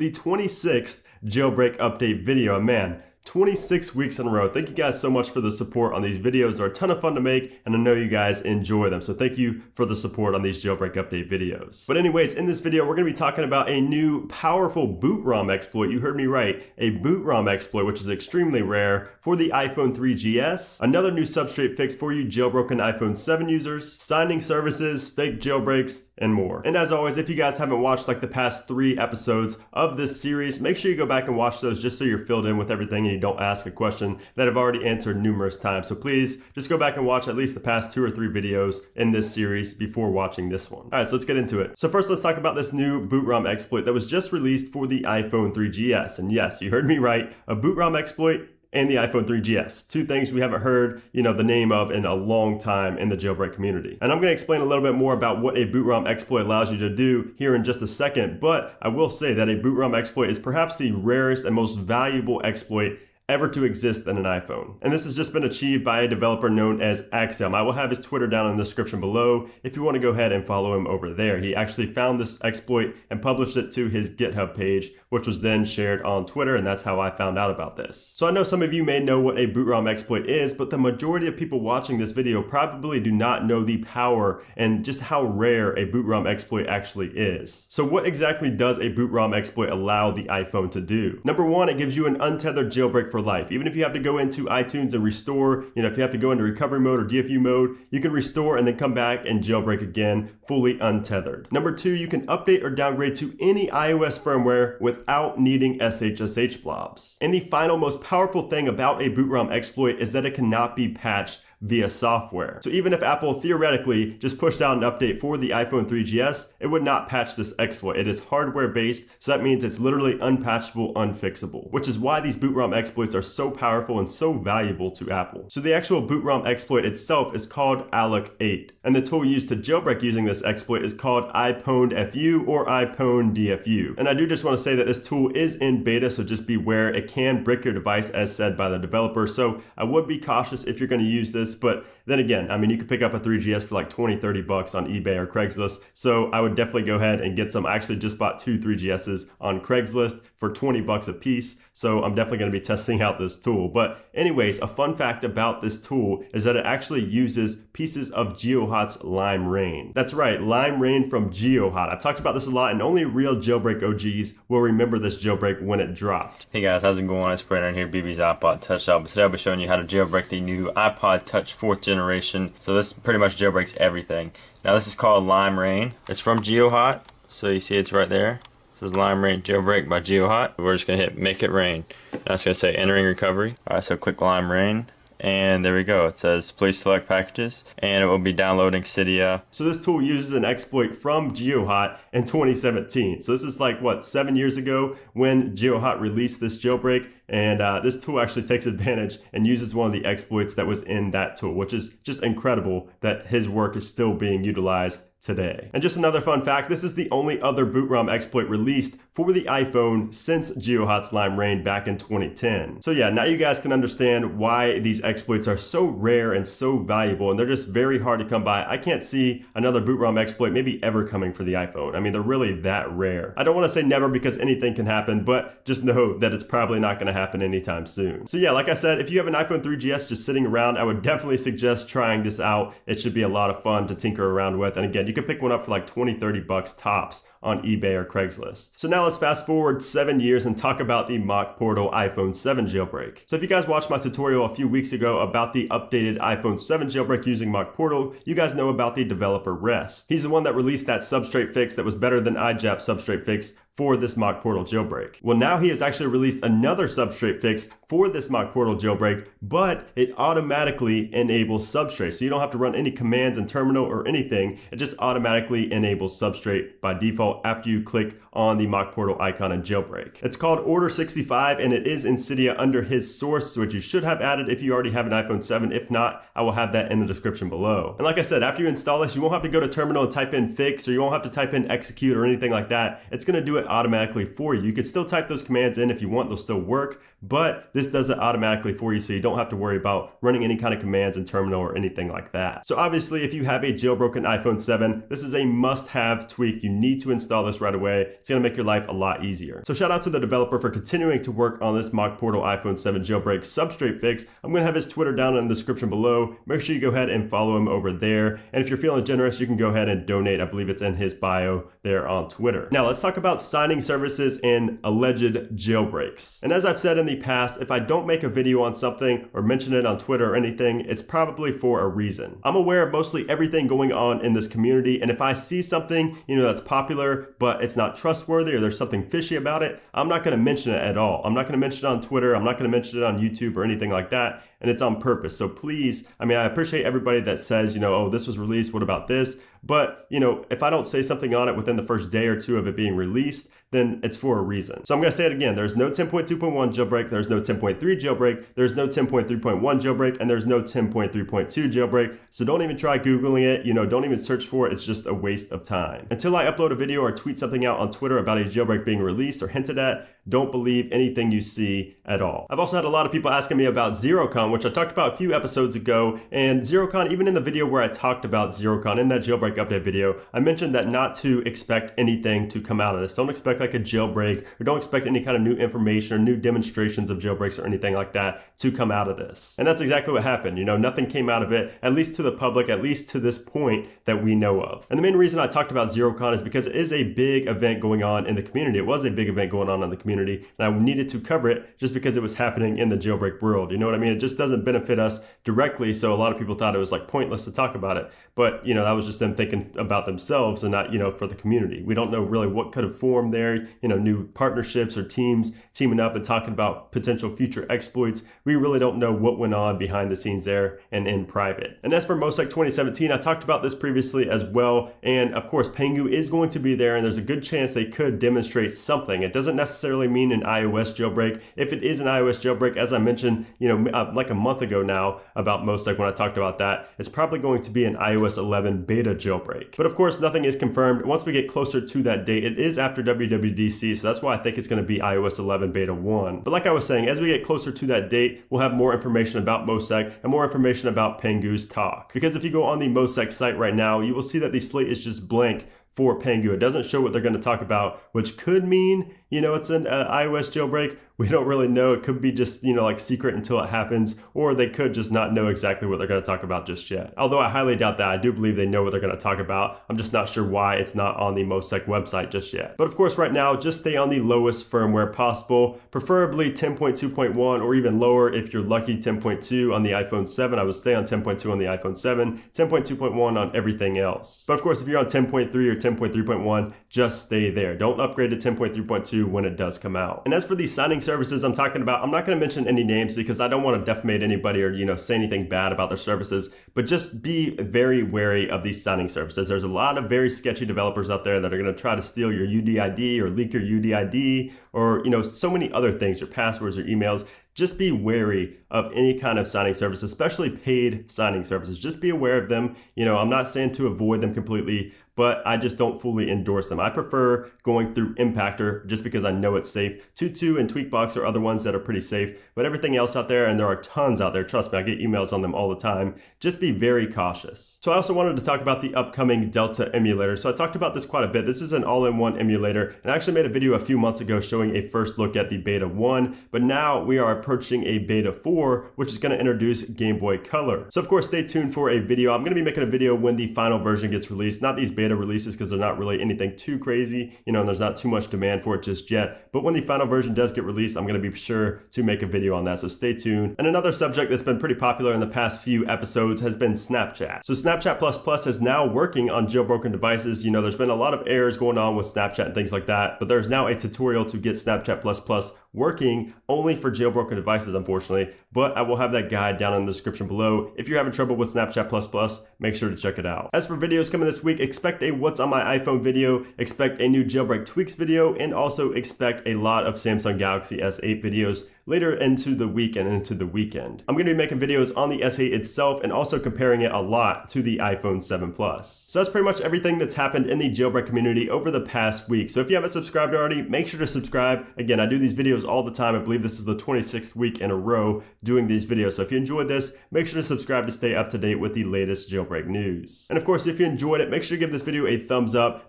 the 26th jailbreak update video. And man, 26 weeks in a row. Thank you guys so much for the support on these videos. They're a ton of fun to make, and I know you guys enjoy them. So thank you for the support on these jailbreak update videos. But anyways, in this video, we're gonna be talking about a new powerful BootROM exploit. You heard me right, a BootROM exploit, which is extremely rare for the iPhone 3GS. Another new Substrate fix for you jailbroken iPhone 7 users, signing services, fake jailbreaks, and more. And as always, if you guys haven't watched like the past 3 episodes of this series, make sure you go back and watch those just so you're filled in with everything and you don't ask a question that I've already answered numerous times. So please just go back and watch at least the past 2 or 3 videos in this series before watching this one. All right, so let's get into it. So first, let's talk about this new BootROM exploit that was just released for the iPhone 3GS. And yes, you heard me right, a BootROM exploit and the iPhone 3GS. 2 things we haven't heard, the name of in a long time in the jailbreak community. And I'm gonna explain a little bit more about what a BootROM exploit allows you to do here in just a second, but I will say that a BootROM exploit is perhaps the rarest and most valuable exploit ever to exist in an iPhone. And this has just been achieved by a developer known as Axiom. I will have his Twitter down in the description below if you want to go ahead and follow him over there. He actually found this exploit and published it to his GitHub page, which was then shared on Twitter, and that's how I found out about this. So I know some of you may know what a BootROM exploit is, but the majority of people watching this video probably do not know the power and just how rare a BootROM exploit actually is. So what exactly does a BootROM exploit allow the iPhone to do? Number 1, it gives you an untethered jailbreak for life. Even if you have to go into iTunes and restore, if you have to go into recovery mode or DFU mode, you can restore and then come back and jailbreak again, fully untethered. Number 2, you can update or downgrade to any iOS firmware without needing SSH blobs. And the final most powerful thing about a BootROM exploit is that it cannot be patched via software. So even if Apple theoretically just pushed out an update for the iPhone 3GS, it would not patch this exploit. It is hardware based, so that means it's literally unpatchable, unfixable, which is why these BootROM exploits are so powerful and so valuable to Apple. So the actual BootROM exploit itself is called alloc8, and the tool used to jailbreak using this exploit is called iPwnedFU or iPwnedDFU. And I do just want to say that this tool is in beta, so just beware, it can brick your device as said by the developer. So I would be cautious if you're going to use this. But then again, you could pick up a 3GS for like 20, 30 bucks on eBay or Craigslist. So I would definitely go ahead and get some. I actually just bought 2 3GSs on Craigslist for 20 bucks a piece. So I'm definitely going to be testing out this tool. But anyways, a fun fact about this tool is that it actually uses pieces of GeoHot's Lime Rain. That's right, Lime Rain from GeoHot. I've talked about this a lot, and only real jailbreak OGs will remember this jailbreak when it dropped. Hey guys, how's it going? It's Brandon here, BB's iPod Touch Shop. Today I'll be showing you how to jailbreak the new iPod Touch 4th generation. So this pretty much jailbreaks everything. Now this is called Lime Rain. It's from GeoHot, so you see it's right there. This is Lime Rain Jailbreak by GeoHot. We're just gonna hit Make It Rain. Now it's gonna say Entering Recovery. Alright, so click Lime Rain. And there we go. It says please select packages, and it will be downloading Cydia. So this tool uses an exploit from GeoHot in 2017. So this is like, what, 7 years ago when GeoHot released this jailbreak. And this tool actually takes advantage and uses one of the exploits that was in that tool, which is just incredible that his work is still being utilized today. And just another fun fact, this is the only other BootROM exploit released for the iPhone since GeoHot's Lime Rain back in 2010. So yeah, now you guys can understand why these exploits are so rare and so valuable, and they're just very hard to come by. I can't see another BootROM exploit maybe ever coming for the iPhone. They're really that rare. I don't want to say never because anything can happen, but just know that it's probably not going to happen anytime soon. So yeah, like I said, if you have an iPhone 3GS just sitting around, I would definitely suggest trying this out. It should be a lot of fun to tinker around with. And again, you can pick one up for like 20, 30 bucks tops on eBay or Craigslist. So now let's fast forward 7 years and talk about the Mock Portal iPhone 7 jailbreak. So if you guys watched my tutorial a few weeks ago about the updated iPhone 7 jailbreak using Mock Portal, you guys know about the developer Rest. He's the one that released that Substrate fix that was better than iJap Substrate fix for this Mock Portal jailbreak. Well, now he has actually released another Substrate fix for this Mock Portal jailbreak, but it automatically enables Substrate. So you don't have to run any commands in terminal or anything. It just automatically enables Substrate by default after you click on the Mock Portal icon in jailbreak. It's called Order 65 and it is in Cydia under his source, which you should have added if you already have an iPhone 7. If not, I will have that in the description below. And like I said, after you install this, you won't have to go to terminal and type in fix, or you won't have to type in execute or anything like that. It's gonna do it automatically for you. You can still type those commands in if you want, they'll still work, but this does it automatically for you, so you don't have to worry about running any kind of commands in terminal or anything like that. So obviously, if you have a jailbroken iPhone 7, this is a must-have tweak. You need to install this right away. It's gonna make your life a lot easier. So shout out to the developer for continuing to work on this mock portal iPhone 7 jailbreak Substrate fix. I'm gonna have his Twitter down in the description below. Make sure you go ahead and follow him over there. And if you're feeling generous, you can go ahead and donate. I believe it's in his bio there on Twitter. Now let's talk about signing services and alleged jailbreaks. And as I've said in the past, if I don't make a video on something or mention it on Twitter or anything, it's probably for a reason. I'm aware of mostly everything going on in this community, and if I see something, that's popular, but it's not trustworthy or there's something fishy about it, I'm not gonna mention it at all. I'm not gonna mention it on Twitter, I'm not gonna mention it on YouTube or anything like that, and it's on purpose. So please, I appreciate everybody that says, oh, this was released, what about this? But, if I don't say something on it within the first day or two of it being released, then it's for a reason. So I'm gonna say it again, there's no 10.2.1 jailbreak, there's no 10.3 jailbreak, there's no 10.3.1 jailbreak, and there's no 10.3.2 jailbreak. So don't even try Googling it, don't even search for it, it's just a waste of time. Until I upload a video or tweet something out on Twitter about a jailbreak being released or hinted at, don't believe anything you see at all. I've also had a lot of people asking me about ZeroCon, which I talked about a few episodes ago, and ZeroCon, even in the video where I talked about ZeroCon, in that jailbreak update video, I mentioned that not to expect anything to come out of this. Don't expect like a jailbreak, or don't expect any kind of new information or new demonstrations of jailbreaks or anything like that to come out of this. And that's exactly what happened. Nothing came out of it, at least to the public, at least to this point that we know of. And the main reason I talked about ZeroCon is because it is a big event going on in the community. It was a big event going on in the community, and I needed to cover it just because it was happening in the jailbreak world. You know what I mean? It just doesn't benefit us directly, so a lot of people thought it was like pointless to talk about it. But, that was just them thinking about themselves and not, for the community. We don't know really what could have formed there, new partnerships or teams teaming up and talking about potential future exploits. We really don't know what went on behind the scenes there and in private. And as for Mosaic 2017, I talked about this previously as well. And of course, Pengu is going to be there, and there's a good chance they could demonstrate something. It doesn't necessarily mean an iOS jailbreak. If it is an iOS jailbreak, as I mentioned, like a month ago now about Mosaic when I talked about that, it's probably going to be an iOS 11 beta jailbreak. But of course, nothing is confirmed. Once we get closer to that date, it is after WWDC, so that's why I think it's going to be iOS 11 beta 1. But like I was saying, as we get closer to that date, we'll have more information about Mosaic and more information about Pengu's talk. Because if you go on the Mosaic site right now, you will see that the slate is just blank for Pengu. It doesn't show what they're going to talk about, which could mean, it's an iOS jailbreak. We don't really know. It could be just, like secret until it happens, or they could just not know exactly what they're going to talk about just yet. Although I highly doubt that. I do believe they know what they're going to talk about. I'm just not sure why it's not on the Mosaic website just yet. But of course, right now, just stay on the lowest firmware possible, preferably 10.2.1 or even lower if you're lucky, 10.2 on the iPhone 7. I would stay on 10.2 on the iPhone 7, 10.2.1 on everything else. But of course, if you're on 10.3 or 10.3.1, just stay there. Don't upgrade to 10.3.2 when it does come out. And as for the signing services I'm talking about, I'm not going to mention any names because I don't want to defamate anybody or say anything bad about their services, but just be very wary of these signing services. There's a lot of very sketchy developers out there that are going to try to steal your UDID or leak your UDID or so many other things, your passwords or emails. Just be wary of any kind of signing service, especially paid signing services. Just be aware of them. I'm not saying to avoid them completely, but I just don't fully endorse them. I prefer going through Impactor just because I know it's safe. Tutu and Tweakbox are other ones that are pretty safe, but everything else out there, and there are tons out there, trust me, I get emails on them all the time, just be very cautious. So I also wanted to talk about the upcoming Delta emulator. So I talked about this quite a bit. This is an all-in-one emulator, and I actually made a video a few months ago showing a first look at the Beta 1, but now we are approaching a Beta 4, which is going to introduce Game Boy Color. So of course, stay tuned for a video. I'm going to be making a video when the final version gets released, not these beta releases because they're not really anything too crazy, and there's not too much demand for it just yet. But when the final version does get released, I'm going to be sure to make a video on that, so stay tuned. And another subject that's been pretty popular in the past few episodes has been Snapchat. So Snapchat Plus Plus is now working on jailbroken devices. There's been a lot of errors going on with Snapchat and things like that, but there's now a tutorial to get Snapchat Plus Plus working only for jailbroken devices, unfortunately, but I will have that guide down in the description below. If you're having trouble with Snapchat Plus Plus, make sure to check it out. As for videos coming this week, expect a What's on My iPhone video, expect a new jailbreak tweaks video, and also expect a lot of Samsung Galaxy S8 videos. later into the week and into the weekend. I'm going to be making videos on the S8 itself and also comparing it a lot to the iPhone 7 Plus. So that's pretty much everything that's happened in the jailbreak community over the past week. So if you haven't subscribed already, make sure to subscribe. Again, I do these videos all the time. I believe this is the 26th week in a row doing these videos. So if you enjoyed this, make sure to subscribe to stay up to date with the latest jailbreak news. And of course, if you enjoyed it, make sure to give this video a thumbs up. That